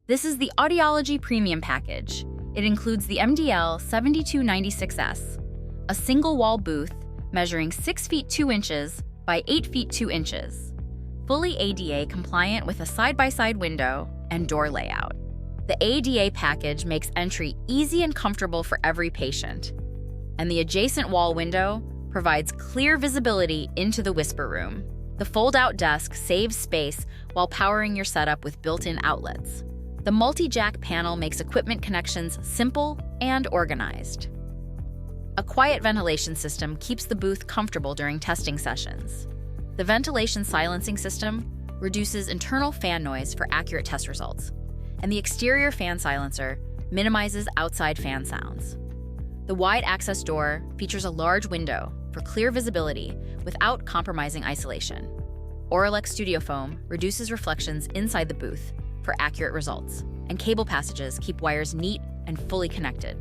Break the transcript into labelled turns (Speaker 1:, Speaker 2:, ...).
Speaker 1: This is the Audiology Premium Package. It includes the MDL 7296S, a single-wall booth measuring 6 feet 2 inches by 8 feet 2 inches, fully ADA compliant with a side-by-side window and door layout. The ADA package makes entry easy and comfortable for every patient, and the adjacent wall window provides clear visibility into the whisper room. The fold-out desk saves space while powering your setup with built-in outlets. The multi-jack panel makes equipment connections simple and organized. A quiet ventilation system keeps the booth comfortable during testing sessions. The ventilation silencing system reduces internal fan noise for accurate test results, and the exterior fan silencer minimizes outside fan sounds. The wide access door features a large window for clear visibility without compromising isolation. Auralex Studiofoam reduces reflections inside the booth for accurate results, and cable passages keep wires neat and fully connected.